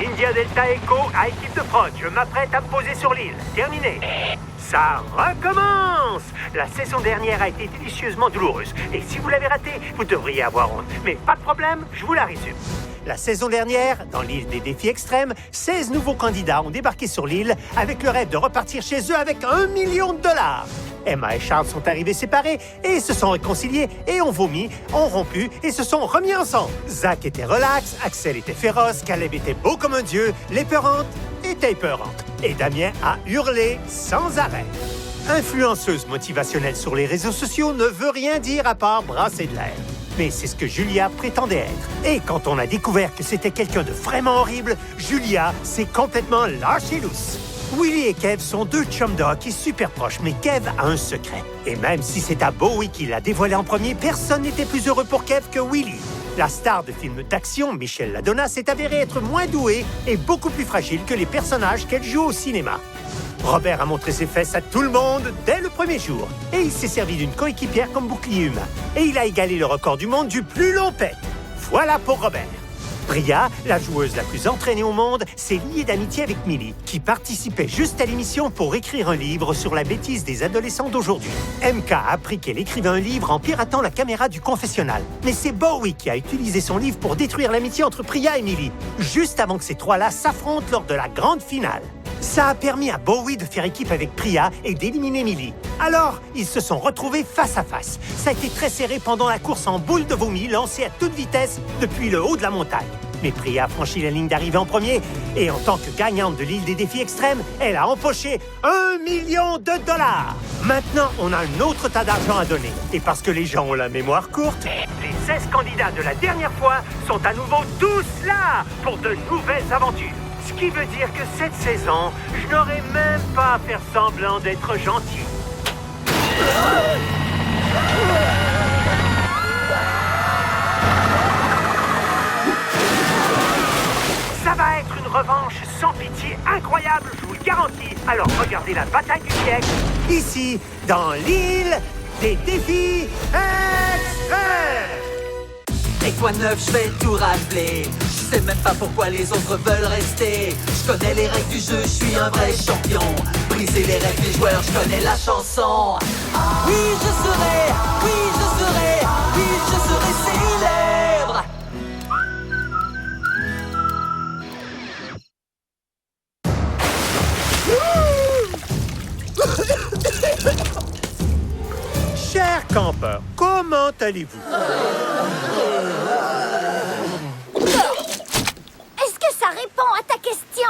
India Delta Echo à équipe de prod, je m'apprête à me poser sur l'île. Terminé. Ça recommence. La saison dernière a été délicieusement douloureuse. Et si vous l'avez ratée, vous devriez avoir honte. Mais pas de problème, je vous la résume. La saison dernière, dans l'île des défis extrêmes, 16 nouveaux candidats ont débarqué sur l'île avec le rêve de repartir chez eux avec $1 million. Emma et Charles sont arrivés séparés et se sont réconciliés et ont vomi, ont rompu et se sont remis ensemble. Zach était relax, Axel était féroce, Caleb était beau comme un dieu, l'épeurantes était épeurante. Et Damien a hurlé sans arrêt. Influenceuse motivationnelle sur les réseaux sociaux ne veut rien dire à part brasser de l'air. Mais c'est ce que Julia prétendait être. Et quand on a découvert que c'était quelqu'un de vraiment horrible, Julia s'est complètement lâchée lousse. Willy et Kev sont deux chums de hockey super proches, mais Kev a un secret. Et même si c'est à Bowie qui l'a dévoilé en premier, personne n'était plus heureux pour Kev que Willy. La star de films d'action, Michelle Ladonna, s'est avérée être moins douée et beaucoup plus fragile que les personnages qu'elle joue au cinéma. Robert a montré ses fesses à tout le monde dès le premier jour. Et il s'est servi d'une coéquipière comme bouclier humain. Et il a égalé le record du monde du plus long pet. Voilà pour Robert. Priya, la joueuse la plus entraînée au monde, s'est liée d'amitié avec Millie, qui participait juste à l'émission pour écrire un livre sur la bêtise des adolescents d'aujourd'hui. MK a appris qu'elle écrivait un livre en piratant la caméra du confessionnal. Mais c'est Bowie qui a utilisé son livre pour détruire l'amitié entre Priya et Millie, juste avant que ces trois-là s'affrontent lors de la grande finale. Ça a permis à Bowie de faire équipe avec Priya et d'éliminer Millie. Alors, ils se sont retrouvés face à face. Ça a été très serré pendant la course en boule de vomi lancée à toute vitesse depuis le haut de la montagne. Mais Priya a franchi la ligne d'arrivée en premier et en tant que gagnante de l'île des défis extrêmes, elle a empoché $1 million. Maintenant, on a un autre tas d'argent à donner. Et parce que les gens ont la mémoire courte, les 16 candidats de la dernière fois sont à nouveau tous là pour de nouvelles aventures. Ce qui veut dire que cette saison, je n'aurai même pas à faire semblant d'être gentil. Ça va être une revanche sans pitié incroyable, je vous le garantis. Alors regardez la bataille du siècle, ici, dans l'île des défis extrêmes. Et quoi neuf, je vais tout rappeler. Je sais même pas pourquoi les autres veulent rester. Je connais les règles du jeu, je suis un vrai champion. Briser les règles des joueurs, je connais la chanson. Oui, je serai, oui, je serai, oui, je serai célèbre. Chers campeurs, comment allez-vous? Est-ce que ça répond à ta question?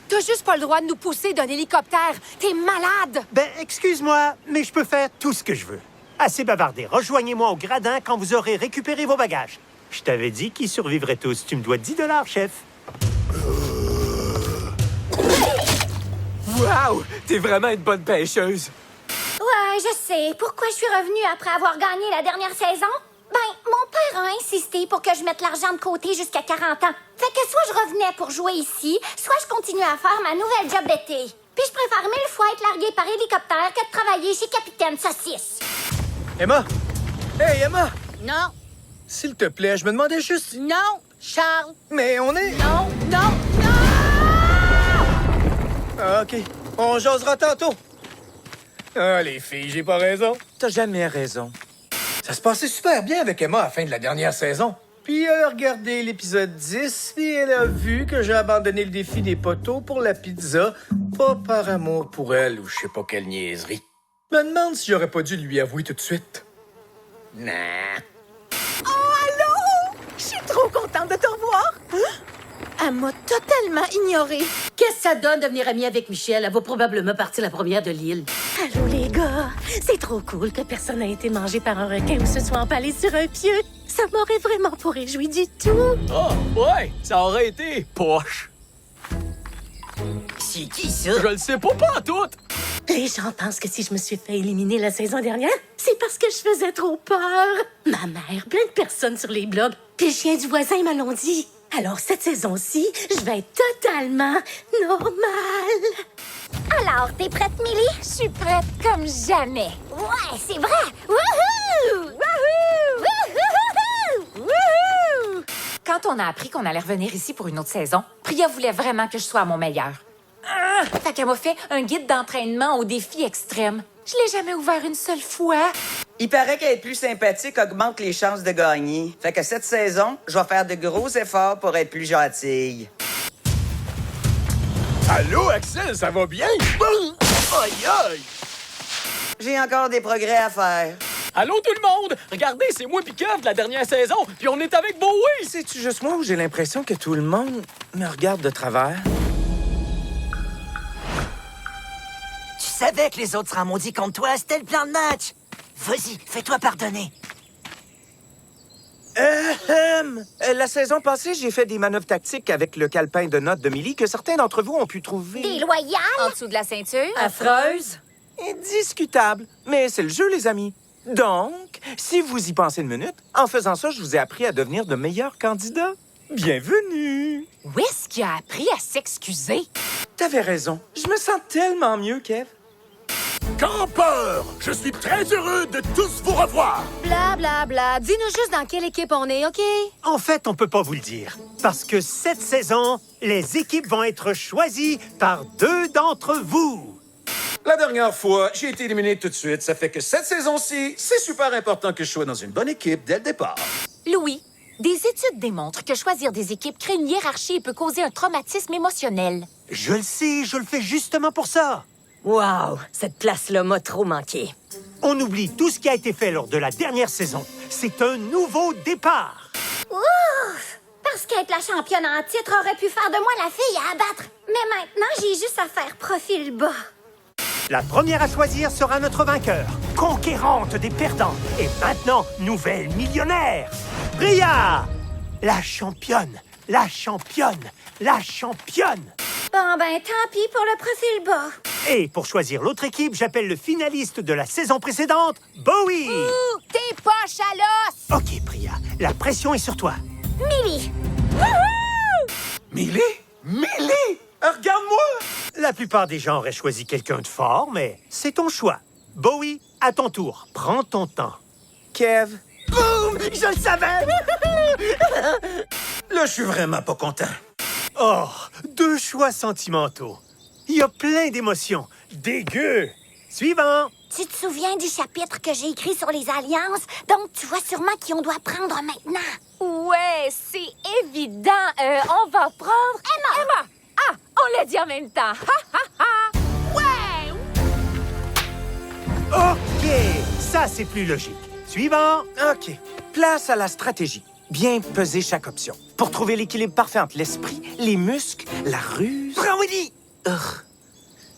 T'as juste pas le droit de nous pousser d'un hélicoptère. T'es malade! Ben, excuse-moi, mais je peux faire tout ce que je veux. Assez bavardé. Rejoignez-moi au gradin quand vous aurez récupéré vos bagages. Je t'avais dit qu'ils survivraient tous. Tu me dois $10, chef. Wow! T'es vraiment une bonne pêcheuse. Ouais, je sais. Pourquoi je suis revenue après avoir gagné la dernière saison? Ben, mon père a insisté pour que je mette l'argent de côté jusqu'à 40 ans. Fait que soit je revenais pour jouer ici, soit je continuais à faire ma nouvelle job d'été. Puis je préfère 1000 fois être larguée par hélicoptère que de travailler chez Capitaine Saucisse. Emma! Hey, Emma! Non, S'il te plaît, je me demandais juste... non, Charles, Mais on est... non, non, non! Ah, OK. On jasera tantôt. Ah, les filles, j'ai pas raison. T'as jamais raison. Ça se passait super bien avec Emma à la fin de la dernière saison. Puis elle a regardé l'épisode 10, puis elle a vu que j'ai abandonné le défi des poteaux pour la pizza, pas par amour pour elle ou je sais pas quelle niaiserie. Je me demande si j'aurais pas dû lui avouer tout de suite. Nah. Oh, allô? Je suis trop contente de te revoir. Elle m'a totalement ignorée. Qu'est-ce que ça donne de venir amie avec Michelle? Elle va probablement partir la première de l'île. Allô, les gars! C'est trop cool que personne n'a été mangé par un requin ou se soit empalé sur un pieu. Ça m'aurait vraiment pas réjoui du tout. Oh, ouais! Ça aurait été poche. C'est qui ça? Je le sais pas pantoute! Les gens pensent que si je me suis fait éliminer la saison dernière, c'est parce que je faisais trop peur. Ma mère, plein de personnes sur les blogs, puis le chien du voisin me l'ont dit. Alors, cette saison-ci, je vais être totalement normale. Alors, t'es prête, Millie? Je suis prête comme jamais. Ouais, c'est vrai! Wouhou! Wouhou! Wouhou! Wouhou! Quand on a appris qu'on allait revenir ici pour une autre saison, Priya voulait vraiment que je sois à mon meilleur. Fait qu'elle m'a fait un guide d'entraînement aux défis extrêmes. Je l'ai jamais ouvert une seule fois. Il paraît qu'être plus sympathique augmente les chances de gagner. Fait que cette saison, je vais faire de gros efforts pour être plus gentille. Allô, Axel, ça va bien? Aïe, aïe! J'ai encore des progrès à faire. Allô, tout le monde! Regardez, c'est moi pis Kev de la dernière saison, puis on est avec Bowie! C'est-tu juste moi ou j'ai l'impression que tout le monde me regarde de travers? Tu savais que les autres seraient maudits contre toi, c'était le plan de match. Vas-y, fais-toi pardonner. La saison passée, j'ai fait des manœuvres tactiques avec le calepin de notes de Millie que certains d'entre vous ont pu trouver... Déloyal? En dessous de la ceinture? Affreuse. Discutable. Mais c'est le jeu, les amis. Donc, si vous y pensez une minute, en faisant ça, je vous ai appris à devenir de meilleurs candidats. Bienvenue! Où est-ce qu'il a appris à s'excuser? T'avais raison. Je me sens tellement mieux, Kev. Campeur, je suis très heureux de tous vous revoir. Bla, bla, bla. Dis-nous juste dans quelle équipe on est, OK? En fait, on peut pas vous le dire. Parce que cette saison, les équipes vont être choisies par 2 d'entre vous. La dernière fois, j'ai été éliminé tout de suite. Ça fait que cette saison-ci, c'est super important que je sois dans une bonne équipe dès le départ. Louis, des études démontrent que choisir des équipes crée une hiérarchie et peut causer un traumatisme émotionnel. Je le sais, je le fais justement pour ça. Wow, cette place-là m'a trop manqué. On oublie tout ce qui a été fait lors de la dernière saison. C'est un nouveau départ. Ouf! Parce qu'être la championne en titre aurait pu faire de moi la fille à abattre. Mais maintenant, j'ai juste à faire profil bas. La première à choisir sera notre vainqueur, conquérante des perdants. Et maintenant, nouvelle millionnaire. Priya! La championne, la championne, la championne. Bon, ben, tant pis pour le profil bas. Et pour choisir l'autre équipe, j'appelle le finaliste de la saison précédente, Bowie. Ouh, tes poches à l'os! OK, Priya, la pression est sur toi. Millie! Millie? Millie? Regarde-moi! La plupart des gens auraient choisi quelqu'un de fort, mais c'est ton choix. Bowie, à ton tour. Prends ton temps. Kev, Boum! Je le savais! Là, je suis vraiment pas content. Oh, 2 choix sentimentaux. Il y a plein d'émotions. Dégueu! Suivant! Tu te souviens du chapitre que j'ai écrit sur les alliances? Donc, tu vois sûrement qui on doit prendre maintenant. Ouais, c'est évident. On va prendre... Emma! Ah, on l'a dit en même temps. Ha, ha, ha! Ouais! OK, ça, c'est plus logique. Suivant! OK. Place à la stratégie. Bien peser chaque option. Pour trouver l'équilibre parfait entre l'esprit, les muscles, la ruse... Prends Willy!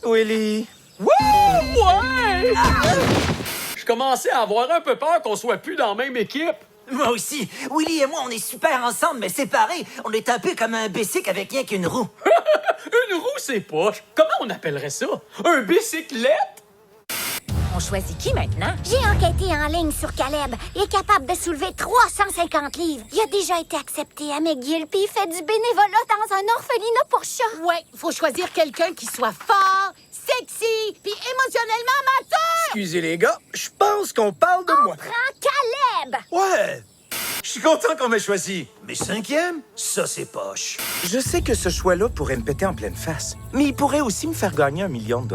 Willy... Ouais! Je commençais à avoir un peu peur qu'on soit plus dans la même équipe. Moi aussi. Willy et moi, on est super ensemble, mais séparés. On est un peu comme un bicycle avec rien qu'une roue. Une roue, c'est poche. Comment on appellerait ça? Un bicyclette? On choisit qui maintenant? J'ai enquêté en ligne sur Caleb. Il est capable de soulever 350 livres. Il a déjà été accepté à McGill, puis il fait du bénévolat dans un orphelinat pour chats. Ouais, faut choisir quelqu'un qui soit fort, sexy, puis émotionnellement mature! Excusez les gars, je pense qu'on parle de moi. Prends Caleb! Ouais! Je suis content qu'on m'ait choisi. Mais 5e, ça, c'est poche. Je sais que ce choix-là pourrait me péter en pleine face, mais il pourrait aussi me faire gagner $1 million.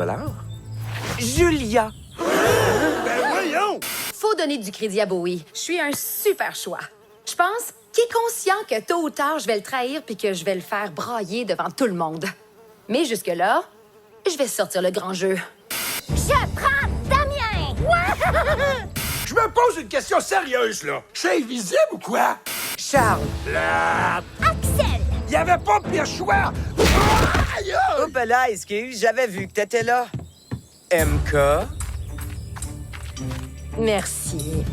Julia! Ben voyons! Faut donner du crédit à Bowie. Je suis un super choix. Je pense qu'il est conscient que tôt ou tard, je vais le trahir puis que je vais le faire brailler devant tout le monde. Mais jusque-là, je vais sortir le grand jeu. Je prends Damien! Je me pose une question sérieuse, là. Je suis invisible ou quoi? Charles! Axel! Il y avait pas de pire choix! Aïe! Oups là, excuse, j'avais vu que t'étais là. MK? Merci.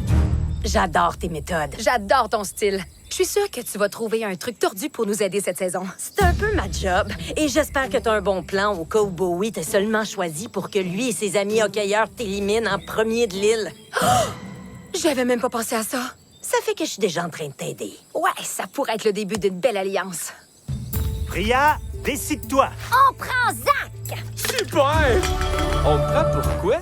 J'adore tes méthodes. J'adore ton style. Je suis sûre que tu vas trouver un truc tordu pour nous aider cette saison. C'est un peu ma job. Et j'espère que t'as un bon plan au cas où Bowie t'ait seulement choisi pour que lui et ses amis hockeyeurs t'éliminent en premier de l'île. Oh! J'avais même pas pensé à ça. Ça fait que je suis déjà en train de t'aider. Ouais, ça pourrait être le début d'une belle alliance. Priya, décide-toi. On prend Zach! Super! On me prend pourquoi?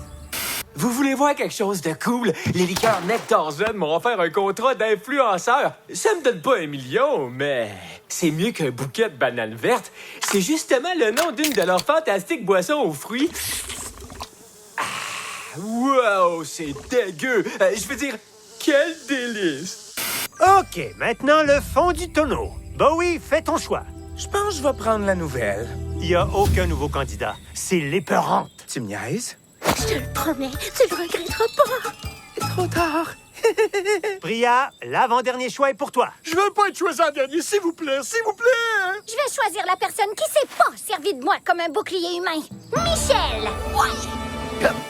vous voulez voir quelque chose de cool? Les liqueurs Nectar Zen m'ont offert un contrat d'influenceur. Ça me donne pas 1 million, mais c'est mieux qu'un bouquet de bananes vertes. C'est justement le nom d'une de leurs fantastiques boissons aux fruits. Ah, wow, c'est dégueu! Je veux dire, quel délice! OK, maintenant le fond du tonneau. Bowie, fais ton choix. Je pense que je vais prendre la nouvelle. Il n'y a aucun nouveau candidat. C'est l'épeurante. Tu me niaises? Je te le promets, tu le regretteras pas. Trop tard. Priya, l'avant-dernier choix est pour toi. Je veux pas être choisi en dernier, s'il vous plaît, s'il vous plaît! Je vais choisir la personne qui s'est pas servie de moi comme un bouclier humain. Michel! Ouais!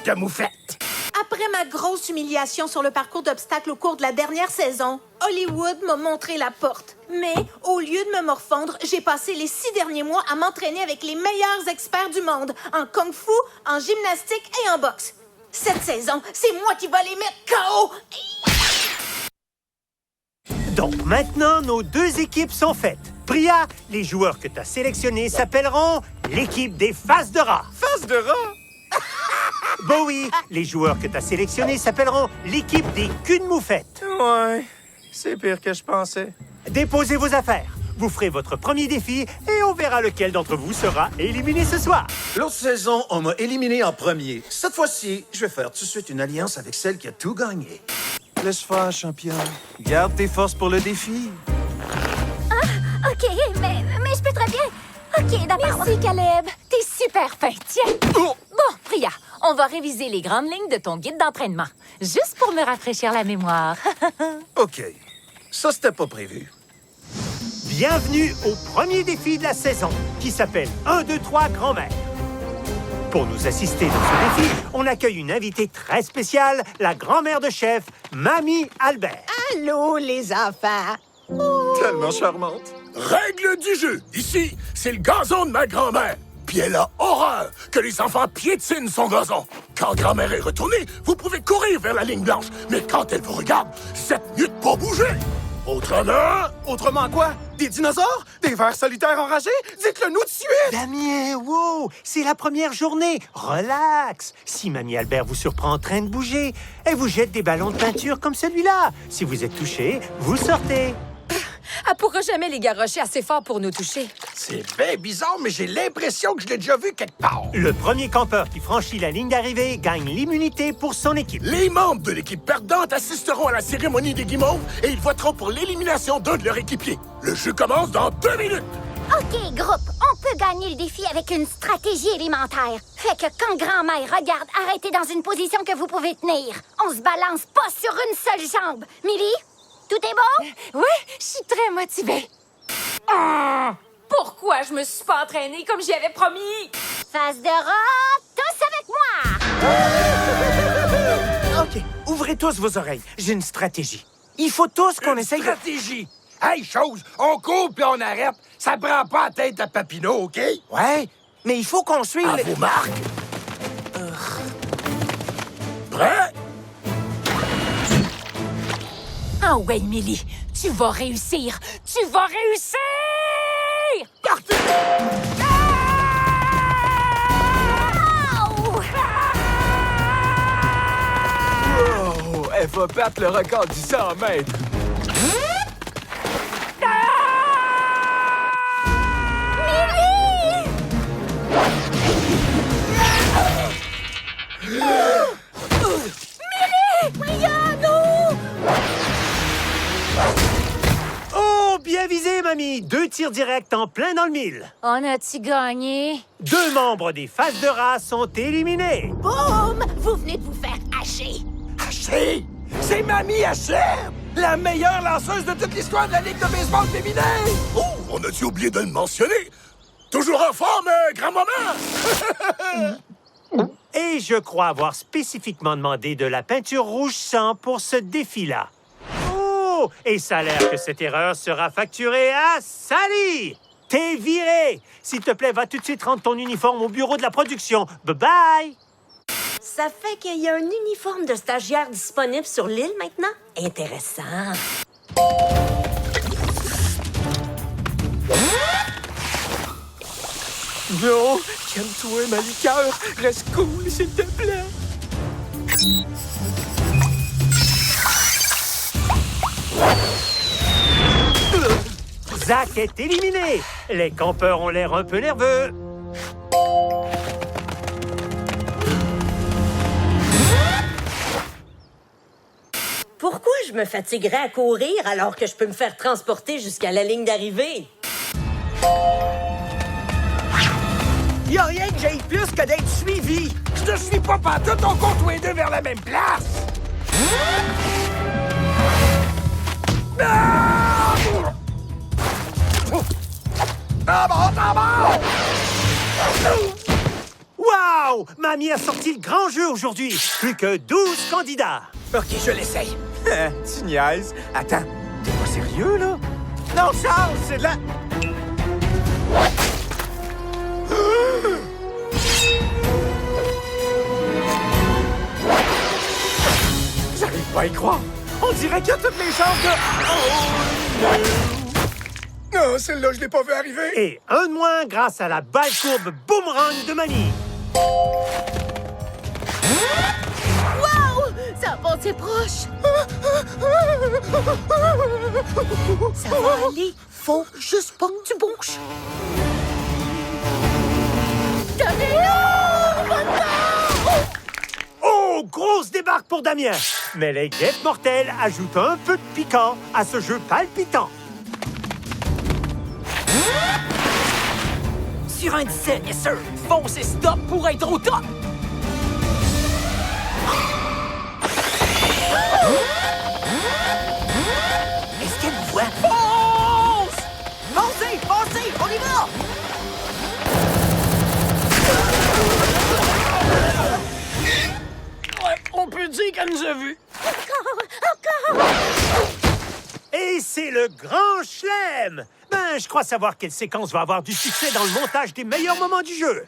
De moufette. Après ma grosse humiliation sur le parcours d'obstacles au cours de la dernière saison, Hollywood m'a montré la porte. Mais au lieu de me morfondre, j'ai passé les 6 derniers mois à m'entraîner avec les meilleurs experts du monde, en kung-fu, en gymnastique et en boxe. Cette saison, c'est moi qui vais les mettre KO! Donc maintenant, nos 2 équipes sont faites. Priya, les joueurs que tu as sélectionnés s'appelleront l'équipe des faces de rat. Face de rat? Bowie, les joueurs que tu as sélectionnés s'appelleront l'équipe des culs de moufette. Ouais, c'est pire que je pensais. Déposez vos affaires. Vous ferez votre premier défi et on verra lequel d'entre vous sera éliminé ce soir. L'autre saison, on m'a éliminé en premier. Cette fois-ci, je vais faire tout de suite une alliance avec celle qui a tout gagné. Laisse faire, champion. Garde tes forces pour le défi. Ah, OK, mais je peux très bien. OK, d'accord. Merci, Caleb. T'es super fin. Tiens. Bon, Priya, on va réviser les grandes lignes de ton guide d'entraînement. Juste pour me rafraîchir la mémoire. OK. Ça, c'était pas prévu. Bienvenue au premier défi de la saison, qui s'appelle 1, 2, 3 grand-mère. Pour nous assister dans ce défi, on accueille une invitée très spéciale, la grand-mère de chef, Mamie Albert. Allô, les enfants! Tellement charmante. Règle du jeu. Ici, c'est le gazon de ma grand-mère. Puis elle a horreur que les enfants piétinent son gazon. Quand grand-mère est retournée, vous pouvez courir vers la ligne blanche. Mais quand elle vous regarde, c'est mieux de pas bouger. Autrement... Autrement quoi? Des dinosaures? Des vers solitaires enragés? Dites-le nous de suite! Damien, wow, c'est la première journée. Relax. Si Mamie Albert vous surprend en train de bouger, elle vous jette des ballons de peinture comme celui-là. Si vous êtes touché, vous sortez. Elle pourra jamais les garrocher assez fort pour nous toucher. C'est bien bizarre, mais j'ai l'impression que je l'ai déjà vu quelque part. Le premier campeur qui franchit la ligne d'arrivée gagne l'immunité pour son équipe. Les membres de l'équipe perdante assisteront à la cérémonie des guimauves et ils voteront pour l'élimination d'un de leurs équipiers. Le jeu commence dans 2 minutes. OK, groupe, on peut gagner le défi avec une stratégie élémentaire. Fait que quand grand-mère regarde, arrêtez dans une position que vous pouvez tenir. On se balance pas sur une seule jambe. Millie? Tout est bon? Oui, je suis très motivée. Pourquoi je me suis pas entraînée comme j'y avais promis? Face de rat, tous avec moi! OK, ouvrez tous vos oreilles. J'ai une stratégie. Il faut tous qu'on essaye de... Stratégie. Hey, chose, on court puis on arrête. Ça prend pas la tête à Papineau, OK? Ouais, mais il faut qu'on suive... À les- vos marques. Prêt? Ah ouais, Millie, tu vas réussir! Tu vas réussir! Partez! Oh, elle va battre le record du 100 mètres. Oh, bien visé, Mamie. 2 tirs directs en plein dans le mille. On a-tu gagné? 2 membres des faces de rat sont éliminés. Boum! Vous venez de vous faire hacher! Haché! C'est Mamie Hachem! La meilleure lanceuse de toute l'histoire de la Ligue de baseball féminin! Oh, on a-tu oublié de le mentionner? Toujours en forme, grand-maman! Et je crois avoir spécifiquement demandé de la peinture rouge sang pour ce défi-là. Oh! Et ça a l'air que cette erreur sera facturée à Sally! T'es viré! S'il te plaît, va tout de suite rendre ton uniforme au bureau de la production. Bye-bye! Ça fait qu'il y a un uniforme de stagiaire disponible sur l'île maintenant? Intéressant. Non, calme-toi, ma liqueur. Reste cool, s'il te plaît. Zach est éliminé. Les campeurs ont l'air un peu nerveux. Pourquoi je me fatiguerais à courir alors que je peux me faire transporter jusqu'à la ligne d'arrivée? Y'a rien que j'aille plus que d'être suivi. Je te suis pas pantoute, on compte tous les deux vers la même place! Ah! Ah bon! Wow! Mamie a sorti le grand jeu aujourd'hui. Plus que 12 candidats. OK, je l'essaye. Tu niaises. Attends, t'es pas sérieux, là? Non, Charles, c'est de la... J'arrive pas à y croire. On dirait qu'il y a toutes les chances de... Non, celle-là, je l'ai pas vu arriver. Et un de moins grâce à la balle courbe boomerang de Mamie. Wow! Ça a passé proche! Ça va aller. Faut juste pas que tu bouges. Oh, grosse débarque pour Damien. Mais les guêpes mortelles ajoutent un peu de piquant à ce jeu palpitant. Sur un 17, yes sir! Fonce et stop pour être au top! Est-ce qu'elle nous voit? Fonce! Foncez! Foncez! On y va! On peut dire qu'elle nous a vus. Encore! Et c'est le grand chelem. Ben, je crois savoir quelle séquence va avoir du succès dans le montage des meilleurs moments du jeu.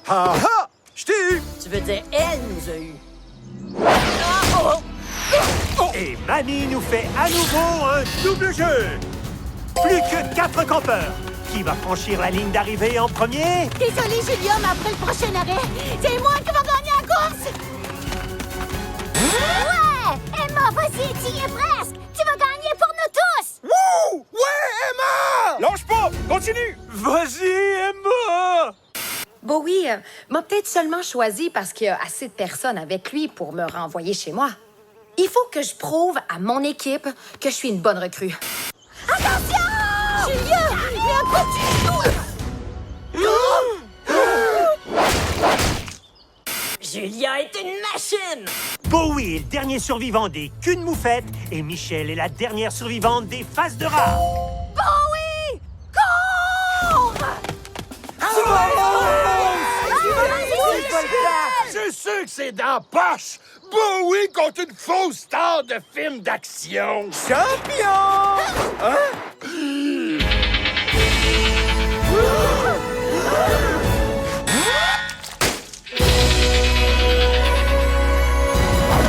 Ah ah! Je t'ai eu! Tu veux dire, elle nous a eu. Et Mamie nous fait à nouveau un double jeu. Plus que 4 campeurs. Qui va franchir la ligne d'arrivée en premier? Désolé, Julia, mais après le prochain arrêt, c'est moi qui va gagner la course! Ouais! Emma, vas-y, tu y es presque! Tu vas gagner pour nous tous! Wouh! Ouais, Emma! Lâche pas! Continue! Vas-y, Emma! Bowie m'a peut-être seulement choisi parce qu'il y a assez de personnes avec lui pour me renvoyer chez moi. Il faut que je prouve à mon équipe que je suis une bonne recrue. Attention! Julia! Il y a un coup Julia est une machine! Bowie est le dernier survivant des culs de moufette et Michel est la dernière survivante des faces de rat. Bowie! Cours! C'est sûr que c'est dans la poche! Bowie contre une fausse star de film d'action! Champion! Hein?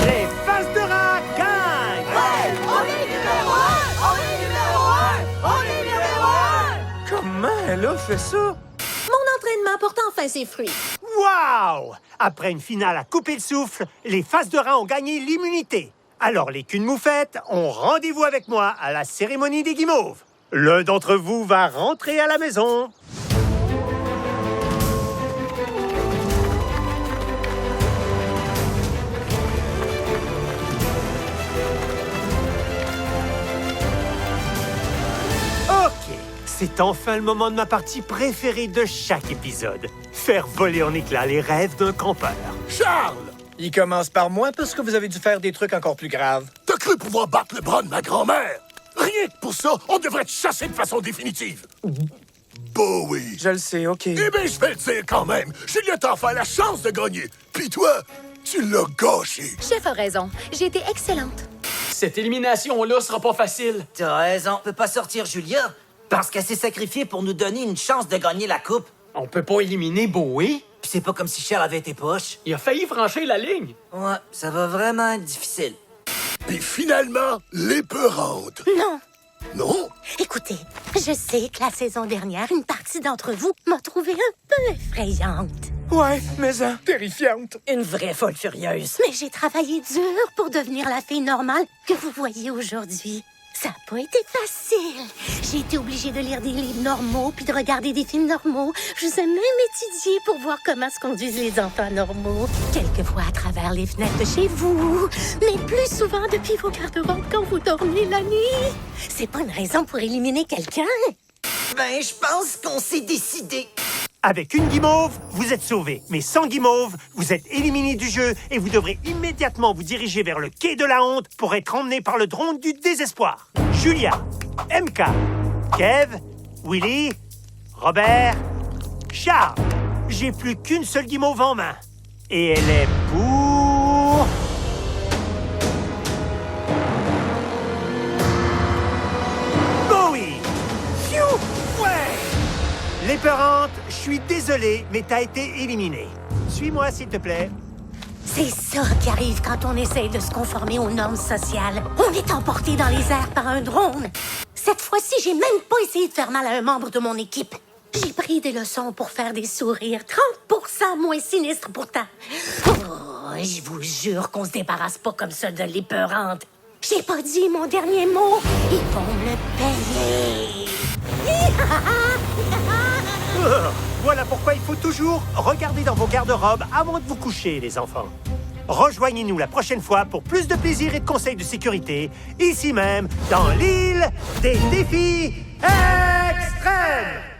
Les faces de rat gagnent! On est numéro 1! On est numéro 1! On est numéro 1! Comment elle a fait ça? Mon entraînement porte enfin ses fruits. Wow! Après une finale à couper le souffle, les faces de rat ont gagné l'immunité. Alors les culs de moufette ont rendez-vous avec moi à la cérémonie des guimauves. L'un d'entre vous va rentrer à la maison. OK, c'est enfin le moment de ma partie préférée de chaque épisode. Faire voler en éclats les rêves d'un campeur. Charles! Il commence par moi parce que vous avez dû faire des trucs encore plus graves. T'as cru pouvoir battre le bras de ma grand-mère? Rien que pour ça, on devrait te chasser de façon définitive. Bowie. Je le sais, OK. Eh bien, je vais le dire quand même. Julia t'a offert la chance de gagner. Puis toi, tu l'as gâché. Chef a raison. J'ai été excellente. Cette élimination-là sera pas facile. T'as raison, on peut pas sortir Julia parce qu'elle s'est sacrifiée pour nous donner une chance de gagner la coupe. On peut pas éliminer Bowie. Puis c'est pas comme si Charles avait été poche. Il a failli franchir la ligne. Ouais, ça va vraiment être difficile. Puis finalement, l'épeurante. Non! Non? Écoutez, je sais que la saison dernière, une partie d'entre vous m'a trouvée un peu effrayante. Ouais, mais Terrifiante. Une vraie folle furieuse. Mais j'ai travaillé dur pour devenir la fille normale que vous voyez aujourd'hui. Ça n'a pas été facile. J'ai été obligée de lire des livres normaux puis de regarder des films normaux. Je vous ai même étudié pour voir comment se conduisent les enfants normaux. Quelquefois à travers les fenêtres de chez vous, mais plus souvent depuis vos garde-robes quand vous dormez la nuit. C'est pas une raison pour éliminer quelqu'un. Ben, je pense qu'on s'est décidé. Avec une guimauve, vous êtes sauvé. Mais sans guimauve, vous êtes éliminé du jeu et vous devrez immédiatement vous diriger vers le quai de la honte pour être emmené par le drone du désespoir. Julia, MK, Kev, Willy, Robert, Charles. J'ai plus qu'une seule guimauve en main. Et elle est pour... Bowie! Phew! Ouais! L'épeurante, je suis désolé, mais t'as été éliminée. Suis-moi, s'il te plaît. C'est ça qui arrive quand on essaye de se conformer aux normes sociales. On est emporté dans les airs par un drone. Cette fois-ci, j'ai même pas essayé de faire mal à un membre de mon équipe. J'ai pris des leçons pour faire des sourires 30% moins sinistres pourtant. Oh, je vous jure qu'on se débarrasse pas comme ça de l'épeurante. J'ai pas dit mon dernier mot. Ils vont me le payer. Voilà pourquoi il faut toujours regarder dans vos garde-robes avant de vous coucher, les enfants. Rejoignez-nous la prochaine fois pour plus de plaisir et de conseils de sécurité, ici même, dans l'île des défis extrêmes.